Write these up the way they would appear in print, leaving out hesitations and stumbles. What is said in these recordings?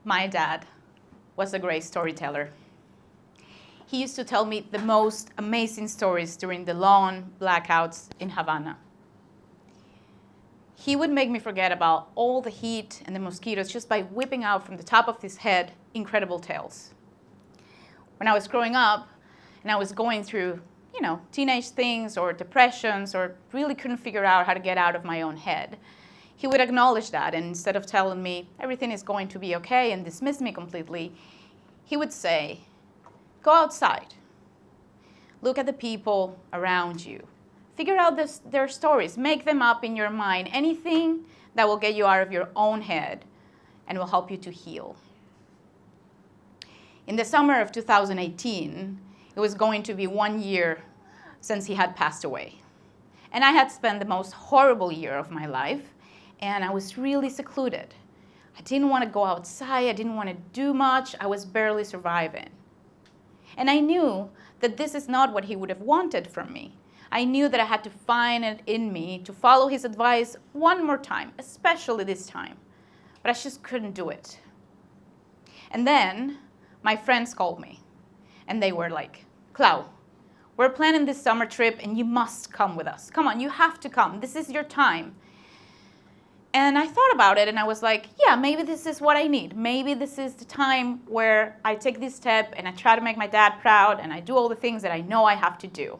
My dad was a great storyteller. He used to tell me the most amazing stories during the long blackouts in Havana. He would make me forget about all the heat and the mosquitoes just by whipping out from the top of his head incredible tales. When I was growing up and I was going through, teenage things or depressions or really couldn't figure out how to get out of my own head, he would acknowledge that, and instead of telling me everything is going to be okay and dismiss me completely, he would say, go outside. Look at the people around you. Figure out their stories. Make them up in your mind. Anything that will get you out of your own head and will help you to heal. In the summer of 2018, it was going to be 1 year since he had passed away. And I had spent the most horrible year of my life, and I was really secluded. I didn't want to go outside. I didn't want to do much. I was barely surviving. And I knew that this is not what he would have wanted from me. I knew that I had to find it in me to follow his advice one more time, especially this time. But I just couldn't do it. And then my friends called me, and they were like, Clau, we're planning this summer trip, and you must come with us. Come on, you have to come. This is your time. And I thought about it, and I was like, yeah, maybe this is what I need. Maybe this is the time where I take this step, and I try to make my dad proud, and I do all the things that I know I have to do.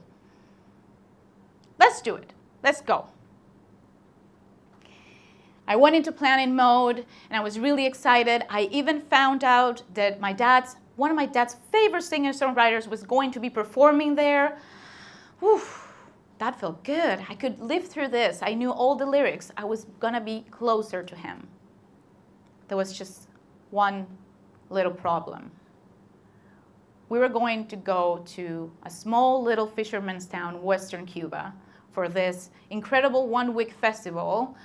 Let's do it. Let's go. I went into planning mode, and I was really excited. I even found out that one of my dad's favorite singer-songwriters was going to be performing there. Whew. That felt good. I could live through this. I knew all the lyrics. I was going to be closer to him. There was just one little problem. We were going to go to a small little fisherman's town, Western Cuba, for this incredible one-week festival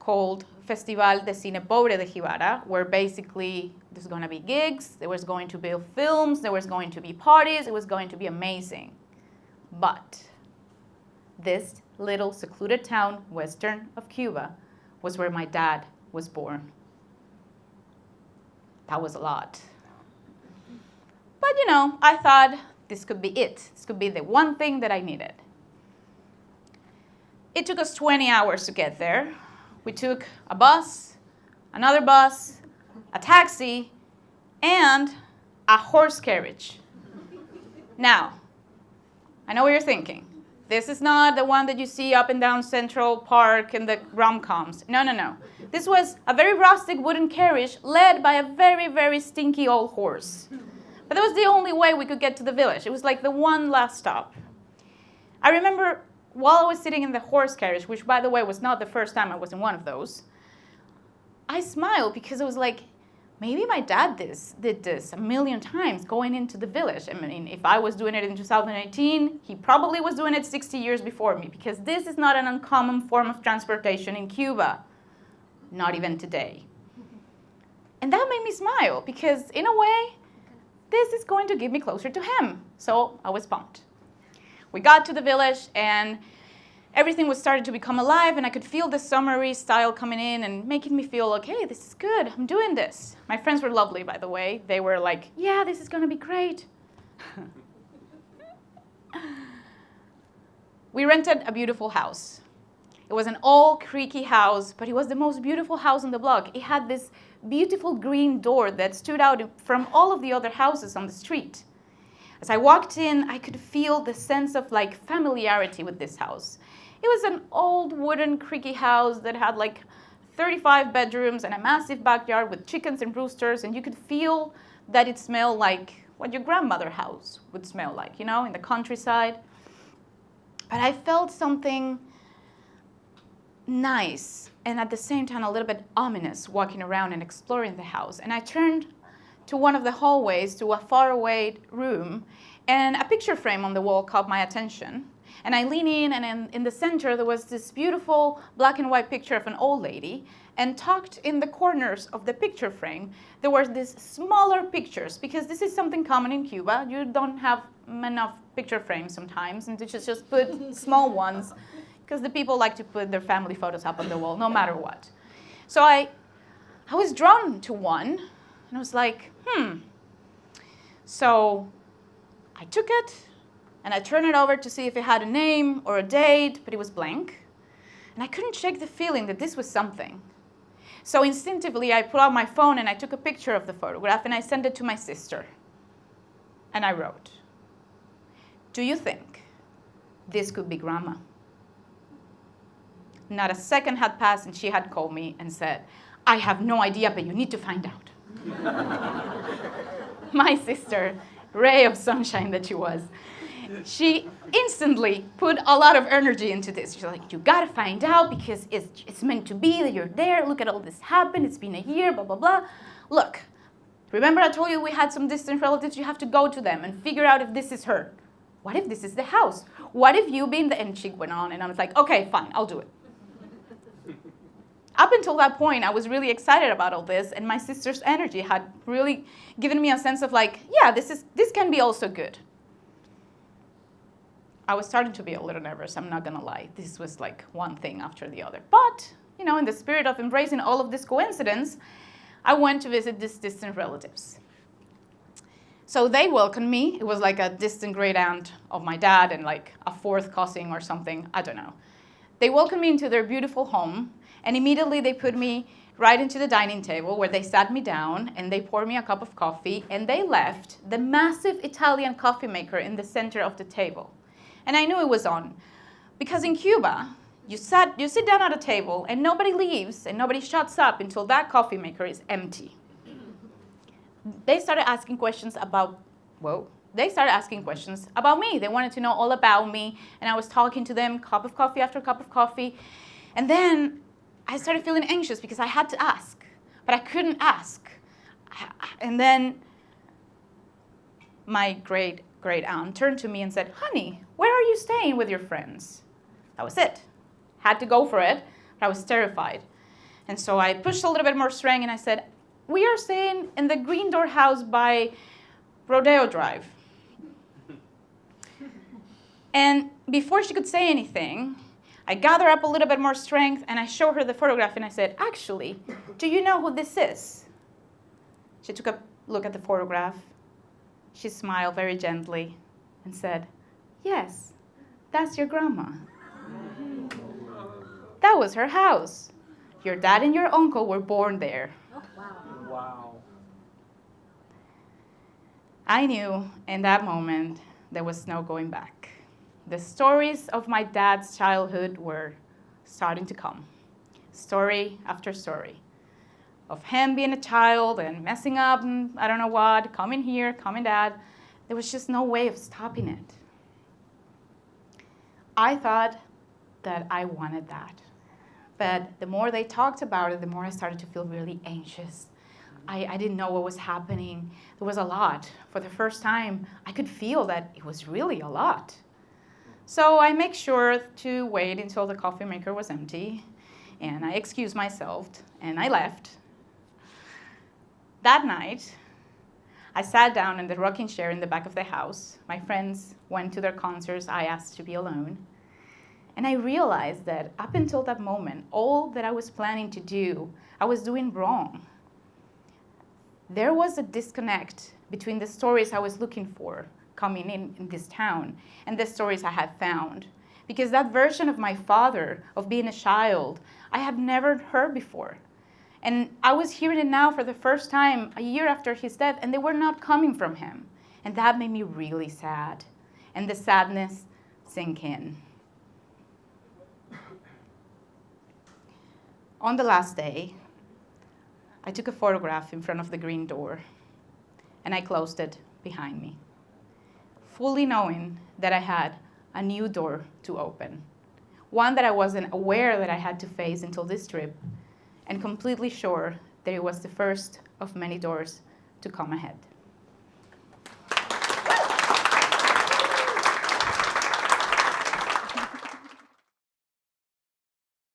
called Festival de Cine Pobre de Jibara, where basically there's going to be gigs, there was going to be films, there was going to be parties, it was going to be amazing. But this little secluded town, western of Cuba, was where my dad was born. That was a lot. But I thought this could be it. This could be the one thing that I needed. It took us 20 hours to get there. We took a bus, another bus, a taxi, and a horse carriage. Now, I know what you're thinking. This is not the one that you see up and down Central Park in the rom-coms. No. This was a very rustic wooden carriage led by a very, very stinky old horse. But that was the only way we could get to the village. It was like the one last stop. I remember while I was sitting in the horse carriage, which by the way was not the first time I was in one of those, I smiled because it was like, maybe my dad did this a million times going into the village. I mean, if I was doing it in 2018, he probably was doing it 60 years before me, because this is not an uncommon form of transportation in Cuba, not even today. And that made me smile, because in a way, this is going to get me closer to him. So I was pumped. We got to the village, and everything was starting to become alive, and I could feel the summery style coming in and making me feel, okay, this is good, I'm doing this. My friends were lovely, by the way. They were like, yeah, this is going to be great. We rented a beautiful house. It was an old, creaky house, but it was the most beautiful house on the block. It had this beautiful green door that stood out from all of the other houses on the street. As I walked in, I could feel the sense of familiarity with this house. It was an old wooden creaky house that had 35 bedrooms and a massive backyard with chickens and roosters, and you could feel that it smelled like what your grandmother's house would smell like, in the countryside. But I felt something nice and at the same time a little bit ominous walking around and exploring the house. And I turned to one of the hallways to a faraway room, and a picture frame on the wall caught my attention. And I leaned in, and in the center there was this beautiful black and white picture of an old lady, and tucked in the corners of the picture frame there were these smaller pictures, because this is something common in Cuba. You don't have enough picture frames sometimes, and you just put small ones, because the people like to put their family photos up on the wall no matter what. So I was drawn to one, And I was like, So I took it, and I turned it over to see if it had a name or a date, but it was blank. And I couldn't shake the feeling that this was something. So instinctively, I pulled out my phone, and I took a picture of the photograph, and I sent it to my sister. And I wrote, "Do you think this could be Grandma?" Not a second had passed, and she had called me and said, "I have no idea, but you need to find out." My sister, ray of sunshine that she was, she instantly put a lot of energy into this. She's like, "You gotta find out because it's meant to be that you're there. Look at all this happened. It's been a year, blah, blah, blah. Look, remember I told you we had some distant relatives? You have to go to them and figure out if this is her. What if this is the house? What if you been the..." And she went on, and I was like, "Okay, fine, I'll do it." Up until that point, I was really excited about all this, and my sister's energy had really given me a sense of like, yeah, this can be also good. I was starting to be a little nervous, I'm not gonna lie. This was like one thing after the other. But, in the spirit of embracing all of this coincidence, I went to visit these distant relatives. So they welcomed me. It was like a distant great aunt of my dad and like a fourth cousin or something, I don't know. They welcomed me into their beautiful home, and immediately they put me right into the dining table where they sat me down and they poured me a cup of coffee, and they left the massive Italian coffee maker in the center of the table. And I knew it was on, because in Cuba, you sit down at a table and nobody leaves and nobody shuts up until that coffee maker is empty. They started asking questions about me. They wanted to know all about me, and I was talking to them, cup of coffee after cup of coffee. And then I started feeling anxious because I had to ask, but I couldn't ask. And then my great aunt turned to me and said, "Honey, where are you staying with your friends?" That was it. Had to go for it, but I was terrified. And so I pushed a little bit more strength, and I said, "We are staying in the green door house by Rodeo Drive." And before she could say anything, I gathered up a little bit more strength, and I showed her the photograph, and I said, "Actually, do you know who this is?" She took a look at the photograph. She smiled very gently and said, "Yes, that's your grandma. That was her house. Your dad and your uncle were born there." Wow. I knew in that moment there was no going back. The stories of my dad's childhood were starting to come. Story after story. Of him being a child and messing up and I don't know what, coming here, coming that. There was just no way of stopping it. I thought that I wanted that. But the more they talked about it, the more I started to feel really anxious. I didn't know what was happening. There was a lot. For the first time, I could feel that it was really a lot. So I make sure to wait until the coffee maker was empty, and I excused myself, and I left. That night, I sat down in the rocking chair in the back of the house. My friends went to their concerts. I asked to be alone. And I realized that up until that moment, all that I was planning to do, I was doing wrong. There was a disconnect between the stories I was looking for coming in this town and the stories I had found. Because that version of my father, of being a child, I had never heard before. And I was hearing it now for the first time a year after his death, and they were not coming from him. And that made me really sad. And the sadness sank in. On the last day, I took a photograph in front of the green door, and I closed it behind me, fully knowing that I had a new door to open, one that I wasn't aware that I had to face until this trip, and completely sure that it was the first of many doors to come ahead.